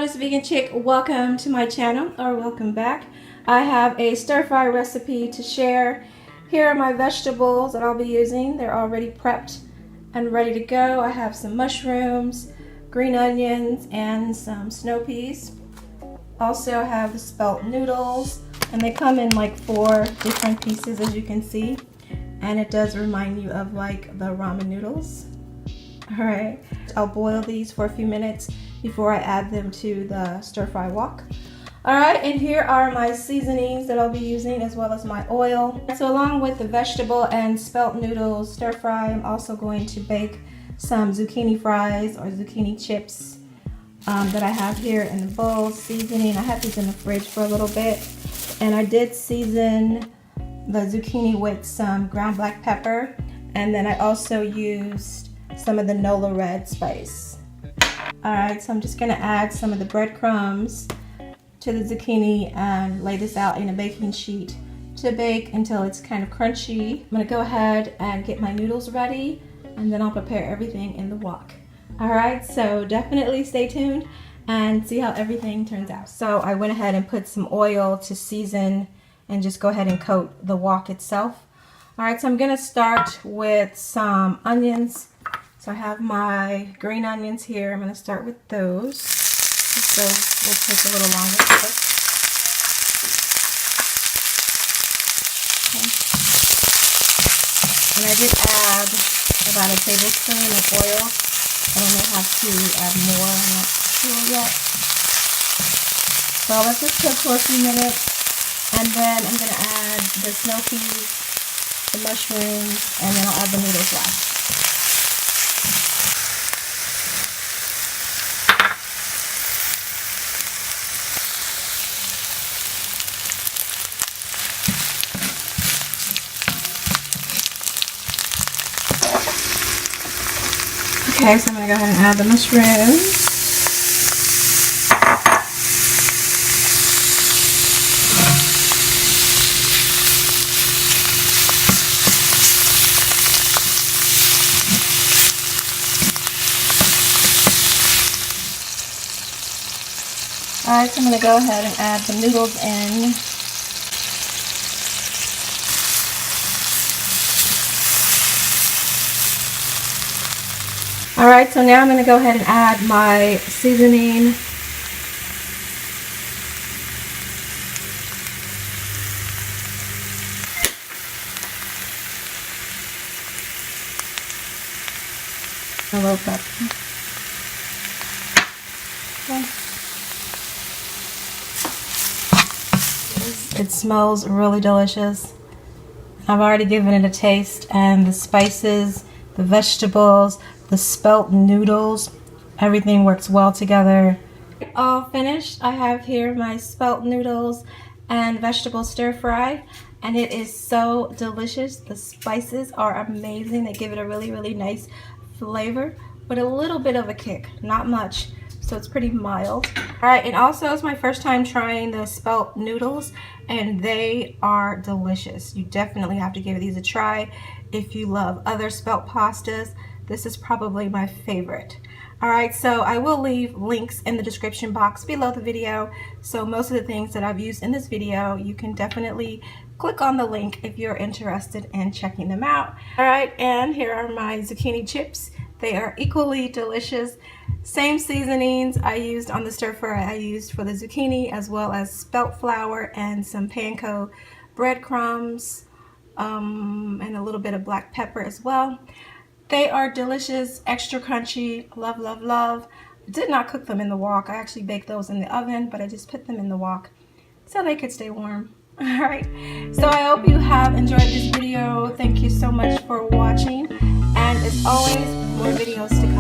it's Vegan Chick. Welcome to my channel, or welcome back. I have a stir fry recipe to share. Here are my vegetables that I'll be using. They're already prepped and ready to go. I have some mushrooms, green onions, and some snow peas. Also I have the spelt noodles, and they come in like 4 different pieces, as you can see. And it does remind you of like the ramen noodles. Alright, I'll boil these for a few minutes before I add them to the stir fry wok. Alright, and here are my seasonings that I'll be using, as well as my oil. So along with the vegetable and spelt noodles stir fry, I'm also going to bake some zucchini fries or zucchini chips that I have here in the bowl. Seasoning, I have these in the fridge for a little bit, and I did season the zucchini with some ground black pepper, and then I also used some of the Nola red spice. Alright, so I'm just going to add some of the breadcrumbs to the zucchini and lay this out in a baking sheet to bake until it's kind of crunchy. I'm going to go ahead and get my noodles ready, and then I'll prepare everything in the wok. Alright, so definitely stay tuned and see how everything turns out. So I went ahead and put some oil to season and just go ahead and coat the wok itself. Alright, so I'm going to start with some onions. So I have my green onions here. I'm going to start with those. Those will take a little longer to cook. Okay. And I did add about a tablespoon of oil. I may have to add more. I'm not sure yet. So let's just cook for a few minutes. And then I'm going to add the snow peas, the mushrooms, and then I'll add the noodles last. Okay, so I'm going to go ahead and add the mushrooms. Alright, so I'm going to go ahead and add the noodles in. Alright, so now I'm going to go ahead and add my seasoning. A little pepper. Okay. It smells really delicious. I've already given it a taste, and the spices, the vegetables, the spelt noodles, everything works well together. All finished. I have here my spelt noodles and vegetable stir fry, and it is so delicious. The spices are amazing. They give it a really nice flavor, but a little bit of a kick, not much, so it's pretty mild. Alright, and also it's my first time trying the spelt noodles, and they are delicious. You definitely have to give these a try if you love other spelt pastas. This is probably my favorite. Alright, so I will leave links in the description box below the video. So most of the things that I've used in this video, you can definitely click on the link if you're interested in checking them out. Alright, and here are my zucchini chips. They are equally delicious. Same seasonings I used on the stir fry I used for the zucchini, as well as spelt flour and some panko breadcrumbs, and a little bit of black pepper as well. They are delicious, extra crunchy, love. Did not cook them in the wok. I actually baked those in the oven, but I just put them in the wok so they could stay warm. Alright, so I hope you have enjoyed this video. Thank you so much for watching, and as always, more videos to come.